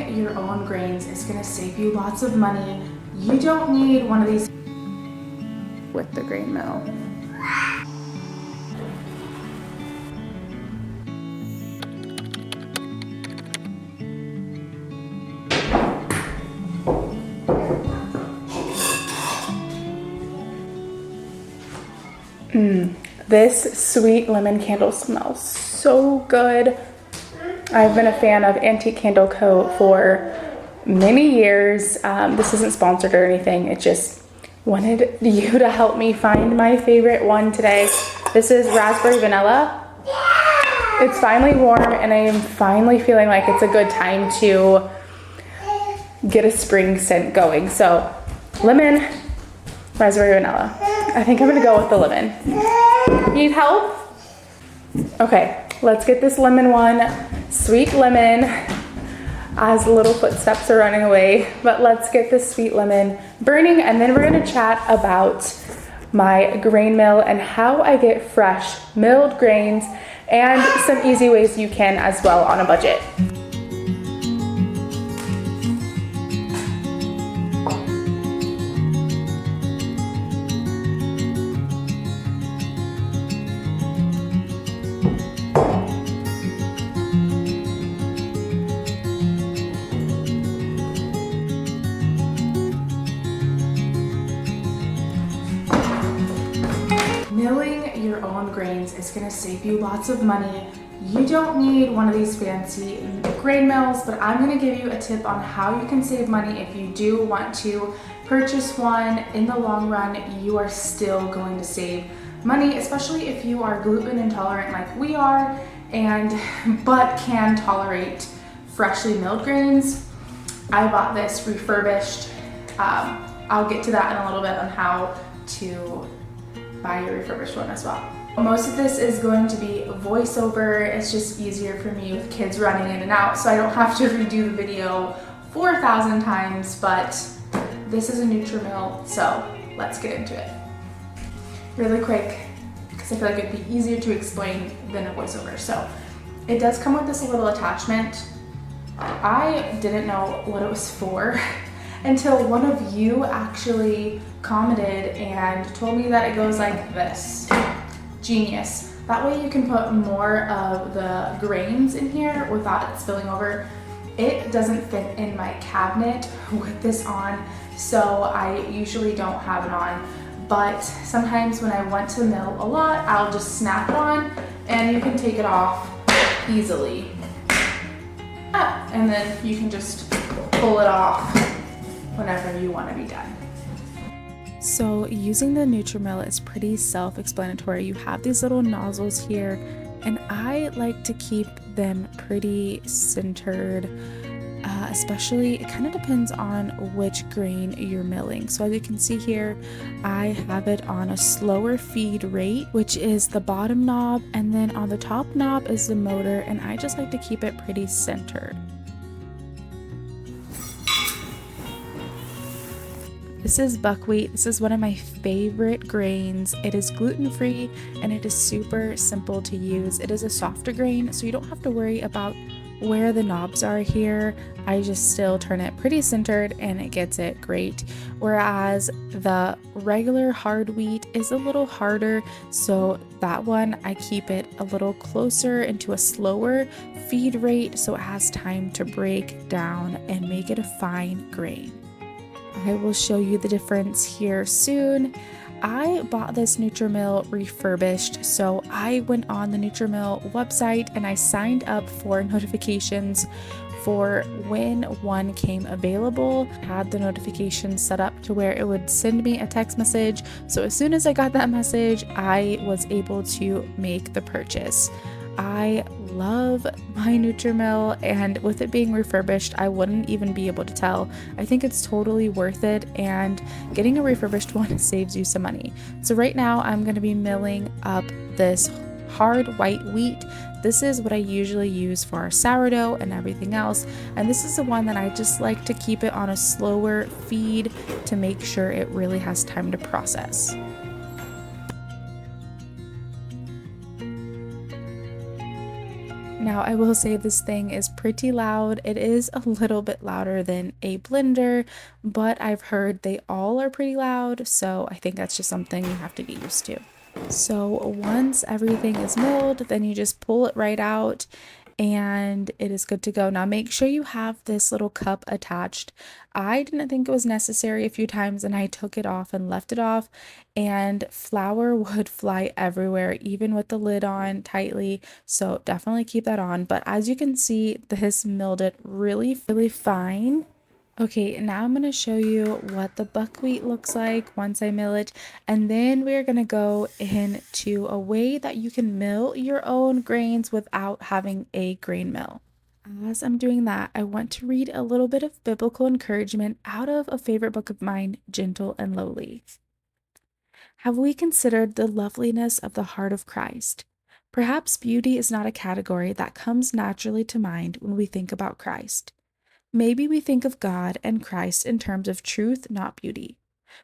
Your own grains is going to save you lots of money. You don't need one of these with the grain mill. This sweet lemon candle smells so good. I've been a fan of Antique Candle Co. for many years. This isn't sponsored or anything. It just wanted you to help me find my favorite one today. This is raspberry vanilla. It's finally warm and I am finally feeling like it's a good time to get a spring scent going. So lemon, raspberry vanilla. I think I'm gonna go with the lemon. Need help? Okay, let's get this lemon one. Sweet lemon, as little footsteps are running away, but let's get this sweet lemon burning, and then we're gonna chat about my grain mill and how I get fresh milled grains and some easy ways you can as well on a budget. Milling your own grains is going to save you lots of money. You don't need one of these fancy grain mills, but I'm going to give you a tip on how you can save money if you do want to purchase one. In the long run, you are still going to save money, especially if you are gluten intolerant like we are, but can tolerate freshly milled grains. I bought this refurbished. I'll get to that in a little bit on how to buy your refurbished one as well. Most of this is going to be voiceover. It's just easier for me with kids running in and out, so I don't have to redo the video 4,000 times, but this is a Nutrimill, so let's get into it. Really quick, because I feel like it'd be easier to explain than a voiceover. So it does come with this little attachment. I didn't know what it was for until one of you actually commented and told me that it goes like this. Genius. That way you can put more of the grains in here without it spilling over. It doesn't fit in my cabinet with this on, so I usually don't have it on, but sometimes when I want to mill a lot, I'll just snap it on and you can take it off easily. And then you can just pull it off whenever you want to be done. So using the Nutrimill is pretty self-explanatory. You have these little nozzles here, and I like to keep them pretty centered, especially it kind of depends on which grain you're milling. So as you can see here, I have it on a slower feed rate, which is the bottom knob, and then on the top knob is the motor, and I just like to keep it pretty centered. This is buckwheat. This is one of my favorite grains. It is gluten-free and it is super simple to use. It is a softer grain, so you don't have to worry about where the knobs are here. I just still turn it pretty centered and it gets it great. Whereas the regular hard wheat is a little harder, so that one I keep it a little closer into a slower feed rate so it has time to break down and make it a fine grain. I will show you the difference here soon. I bought this Nutrimill refurbished, so I went on the Nutrimill website and I signed up for notifications for when one came available. I had the notification set up to where it would send me a text message, so as soon as I got that message, I was able to make the purchase. I love my Nutrimill, and with it being refurbished, I wouldn't even be able to tell. I think it's totally worth it, and getting a refurbished one saves you some money. So right now I'm going to be milling up this hard white wheat. This is what I usually use for our sourdough and everything else, and this is the one that I just like to keep it on a slower feed to make sure it really has time to process. Now, I will say this thing is pretty loud. It is a little bit louder than a blender, but I've heard they all are pretty loud, so I think that's just something you have to get used to. So once everything is milled, then you just pull it right out and it is good to go. Now make sure you have this little cup attached. I didn't think it was necessary a few times and I took it off and left it off, and flour would fly everywhere even with the lid on tightly, so definitely keep that on. But as you can see, this milled it really fine. Okay, now I'm going to show you what the buckwheat looks like once I mill it, and then we're going to go into a way that you can mill your own grains without having a grain mill. As I'm doing that, I want to read a little bit of biblical encouragement out of a favorite book of mine, Gentle and Lowly. Have we considered the loveliness of the heart of Christ? Perhaps beauty is not a category that comes naturally to mind when we think about Christ. Maybe we think of God and Christ in terms of truth, not beauty.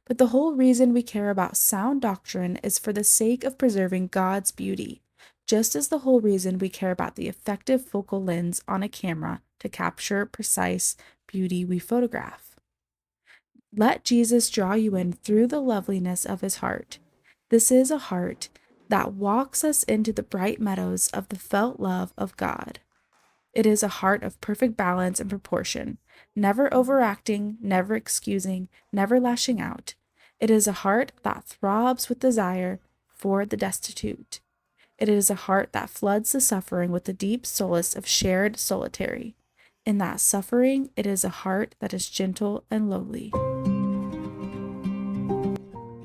But the whole reason we care about sound doctrine is for the sake of preserving God's beauty, just as the whole reason we care about the effective focal lens on a camera to capture precise beauty we photograph. Let Jesus draw you in through the loveliness of his heart. This is a heart that walks us into the bright meadows of the felt love of God. It is a heart of perfect balance and proportion, never overacting, never excusing, never lashing out. It is a heart that throbs with desire for the destitute. It is a heart that floods the suffering with the deep solace of shared solitary. In that suffering, it is a heart that is gentle and lowly.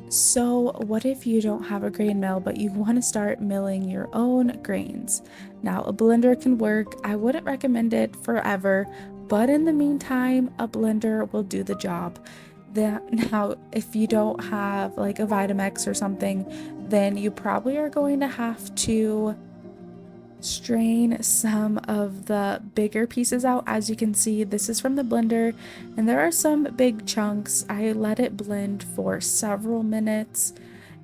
So what if you don't have a grain mill, but you want to start milling your own grains? Now, a blender can work. I wouldn't recommend it forever, but in the meantime, a blender will do the job. Now, if you don't have like a Vitamix or something, then you probably are going to have to strain some of the bigger pieces out. As you can see, this is from the blender and there are some big chunks. I let it blend for several minutes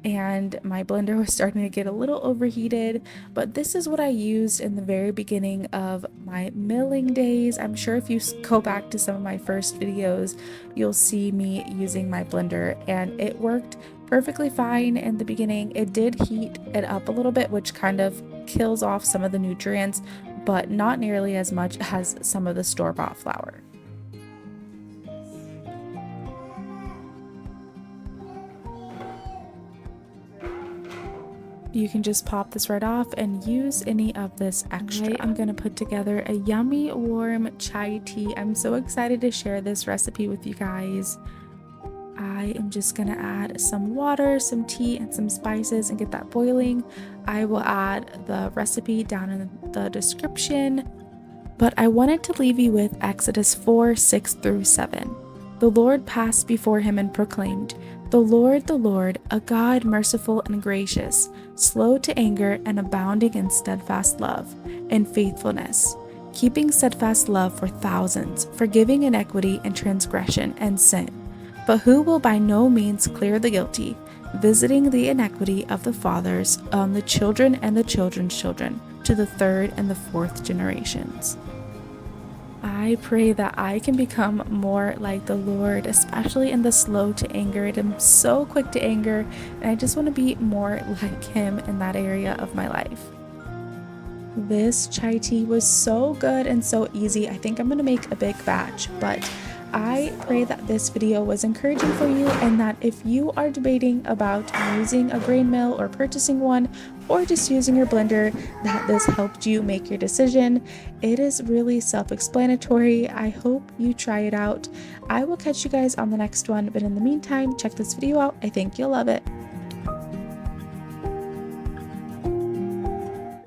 and my blender was starting to get a little overheated, but this is what I used in the very beginning of my milling days. I'm sure if you go back to some of my first videos, you'll see me using my blender, and it worked perfectly fine in the beginning. It did heat it up a little bit, which kind of kills off some of the nutrients, but not nearly as much as some of the store-bought flour. You can just pop this right off and use any of this extra. I'm going to put together a yummy warm chai tea. I'm so excited to share this recipe with you guys. I am just going to add some water, some tea, and some spices and get that boiling. I will add the recipe down in the description, but I wanted to leave you with Exodus 4:6-7. The Lord passed before him and proclaimed, the Lord, a God merciful and gracious, slow to anger and abounding in steadfast love and faithfulness, keeping steadfast love for thousands, forgiving iniquity and transgression and sin, but who will by no means clear the guilty, visiting the iniquity of the fathers on the children and the children's children, to the third and the fourth generations. I pray that I can become more like the Lord, especially in the slow to anger. I'm so quick to anger, and I just want to be more like him in that area of my life. This chai tea was so good and so easy. I think I'm going to make a big batch, but I pray that this video was encouraging for you, and that if you are debating about using a grain mill or purchasing one, or just using your blender, that this helped you make your decision. It is really self-explanatory. I hope you try it out. I will catch you guys on the next one, but in the meantime, check this video out. I think you'll love it.